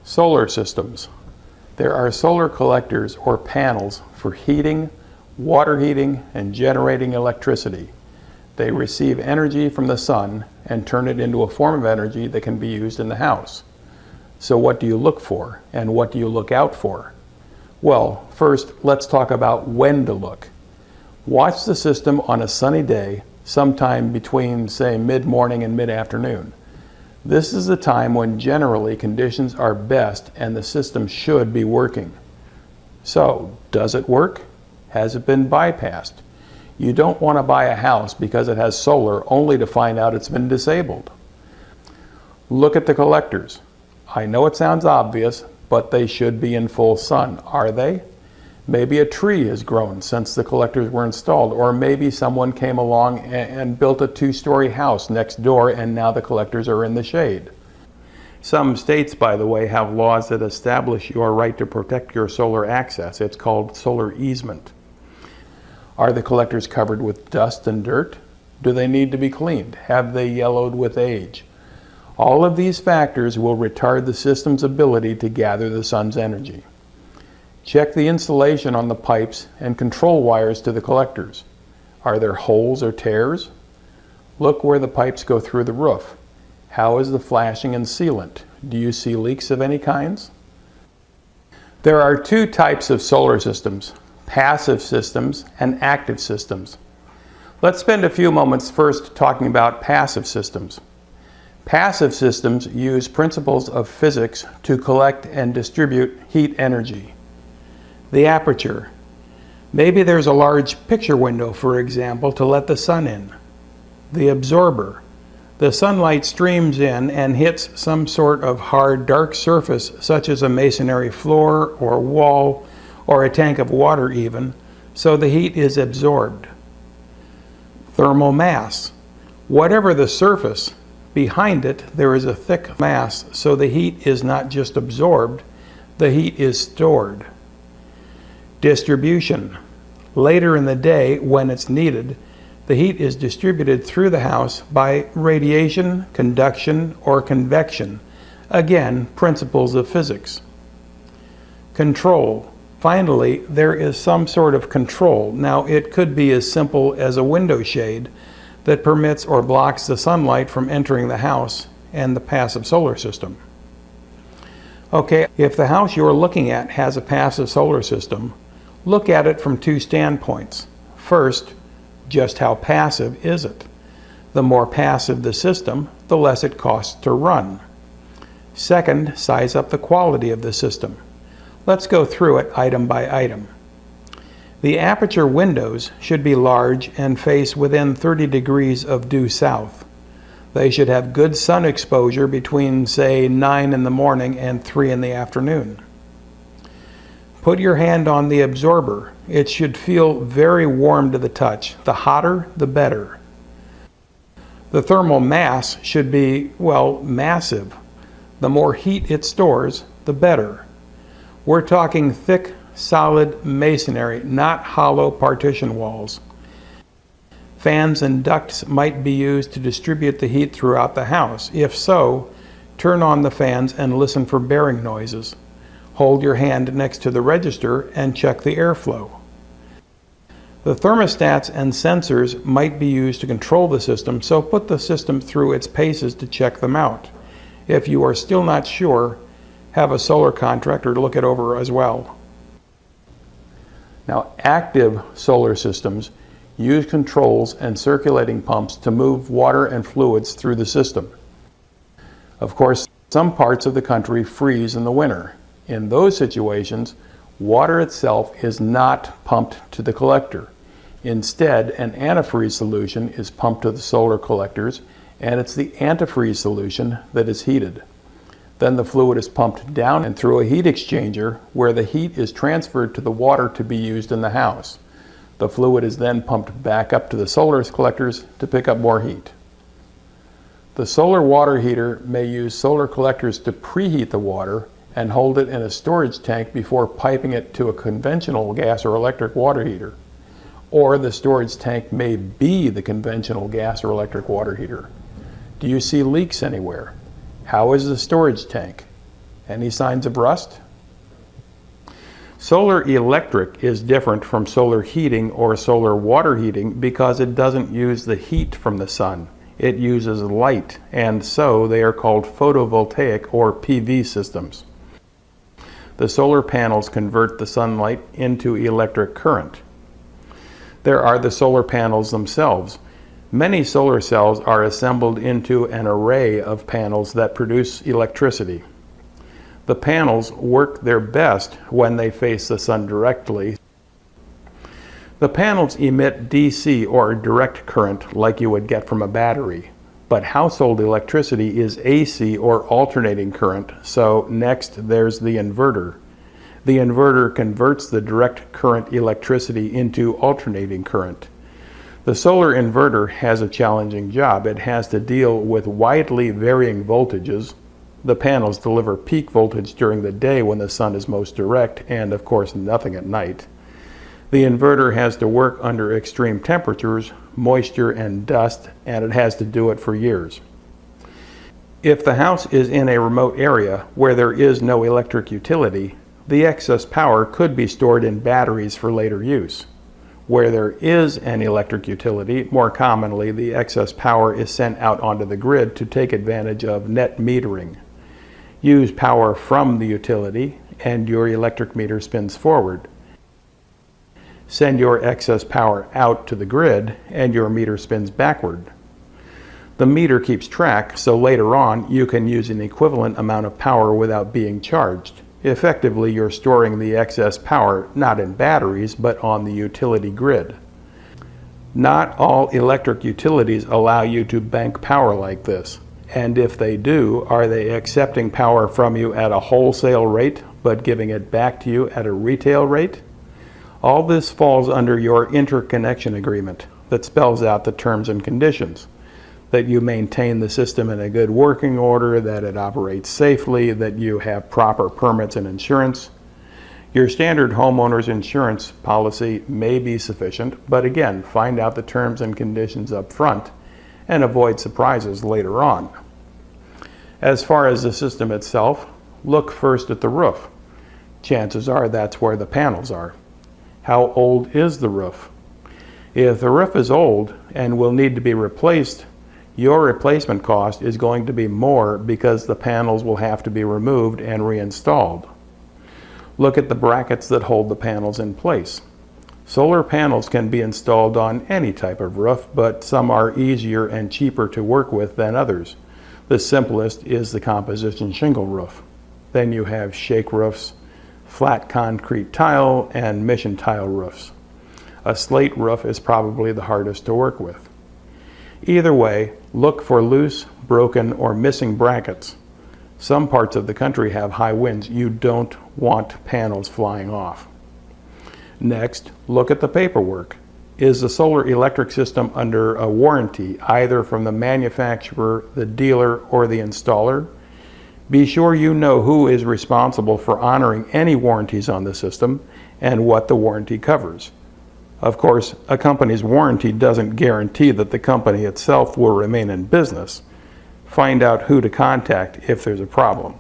Solar systems. There are solar collectors or panels for heating, water heating, and generating electricity. They receive energy from the sun and turn it into a form of energy that can be used in the house. So what do you look for, and what do you look out for? Well, first, let's talk about when to look. Watch the system on a sunny day, sometime between, say, mid-morning and mid-afternoon. This is the time when generally conditions are best and the system should be working. So, does it work? Has it been bypassed? You don't want to buy a house because it has solar only to find out it's been disabled. Look at the collectors. I know it sounds obvious, but they should be in full sun. Are they? Maybe a tree has grown since the collectors were installed, or maybe someone came along and built a two-story house next door and now the collectors are in the shade. Some states, by the way, have laws that establish your right to protect your solar access. It's called solar easement. Are the collectors covered with dust and dirt? Do they need to be cleaned? Have they yellowed with age? All of these factors will retard the system's ability to gather the sun's energy. Check the insulation on the pipes and control wires to the collectors. Are there holes or tears? Look where the pipes go through the roof. How is the flashing and sealant? Do you see leaks of any kinds? There are two types of solar systems: passive systems and active systems. Let's spend a few moments first talking about passive systems. Passive systems use principles of physics to collect and distribute heat energy. The aperture. Maybe there's a large picture window, for example, to let the sun in. The absorber. The sunlight streams in and hits some sort of hard, dark surface, such as a masonry floor or wall or a tank of water even, so the heat is absorbed. Thermal mass. Whatever the surface, behind it there is a thick mass, so the heat is not just absorbed, the heat is stored. Distribution. Later in the day, when it's needed, the heat is distributed through the house by radiation, conduction, or convection. Again, principles of physics. Control. Finally, there is some sort of control. Now, it could be as simple as a window shade that permits or blocks the sunlight from entering the house and the passive solar system. Okay, if the house you're looking at has a passive solar system, look at it from two standpoints. First, just how passive is it? The more passive the system, the less it costs to run. Second, size up the quality of the system. Let's go through it item by item. The aperture windows should be large and face within 30 degrees of due south. They should have good sun exposure between, say, 9 in the morning and 3 in the afternoon. Put your hand on the absorber. It should feel very warm to the touch. The hotter, the better. The thermal mass should be, well, massive. The more heat it stores, the better. We're talking thick, solid masonry, not hollow partition walls. Fans and ducts might be used to distribute the heat throughout the house. If so, turn on the fans and listen for bearing noises. Hold your hand next to the register and check the airflow. The thermostats and sensors might be used to control the system, so put the system through its paces to check them out. If you are still not sure, have a solar contractor look it over as well. Now, active solar systems use controls and circulating pumps to move water and fluids through the system. Of course, some parts of the country freeze in the winter. In those situations, water itself is not pumped to the collector. Instead, an antifreeze solution is pumped to the solar collectors, and it's the antifreeze solution that is heated. Then the fluid is pumped down and through a heat exchanger where the heat is transferred to the water to be used in the house. The fluid is then pumped back up to the solar collectors to pick up more heat. The solar water heater may use solar collectors to preheat the water and hold it in a storage tank before piping it to a conventional gas or electric water heater. Or the storage tank may be the conventional gas or electric water heater. Do you see leaks anywhere? How is the storage tank? Any signs of rust? Solar electric is different from solar heating or solar water heating because it doesn't use the heat from the sun. It uses light, and so they are called photovoltaic or PV systems. The solar panels convert the sunlight into electric current. There are the solar panels themselves. Many solar cells are assembled into an array of panels that produce electricity. The panels work their best when they face the sun directly. The panels emit DC or direct current like you would get from a battery, but household electricity is AC or alternating current, so next there's the inverter. The inverter converts the direct current electricity into alternating current. The solar inverter has a challenging job. It has to deal with widely varying voltages. The panels deliver peak voltage during the day when the sun is most direct, and of course nothing at night. The inverter has to work under extreme temperatures, moisture, and dust, and it has to do it for years. If the house is in a remote area where there is no electric utility, the excess power could be stored in batteries for later use. Where there is an electric utility, more commonly the excess power is sent out onto the grid to take advantage of net metering. Use power from the utility and your electric meter spins forward. Send your excess power out to the grid and your meter spins backward. The meter keeps track, so later on you can use an equivalent amount of power without being charged. Effectively, you're storing the excess power not in batteries but on the utility grid. Not all electric utilities allow you to bank power like this. And if they do, are they accepting power from you at a wholesale rate but giving it back to you at a retail rate? All this falls under your interconnection agreement that spells out the terms and conditions. That you maintain the system in a good working order, that it operates safely, that you have proper permits and insurance. Your standard homeowner's insurance policy may be sufficient, but again, find out the terms and conditions up front and avoid surprises later on. As far as the system itself, look first at the roof. Chances are that's where the panels are. How old is the roof? If the roof is old and will need to be replaced, your replacement cost is going to be more because the panels will have to be removed and reinstalled. Look at the brackets that hold the panels in place. Solar panels can be installed on any type of roof, but some are easier and cheaper to work with than others. The simplest is the composition shingle roof. Then you have shake roofs, flat concrete tile, and mission tile roofs. A slate roof is probably the hardest to work with. Either way, look for loose, broken, or missing brackets. Some parts of the country have high winds. You don't want panels flying off. Next, look at the paperwork. Is the solar electric system under a warranty, either from the manufacturer, the dealer, or the installer? Be sure you know who is responsible for honoring any warranties on the system and what the warranty covers. Of course, a company's warranty doesn't guarantee that the company itself will remain in business. Find out who to contact if there's a problem.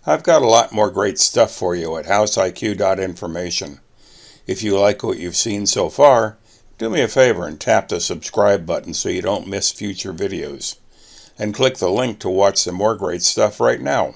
I've got a lot more great stuff for you at houseiq.information. If you like what you've seen so far, do me a favor and tap the subscribe button so you don't miss future videos. And click the link to watch some more great stuff right now.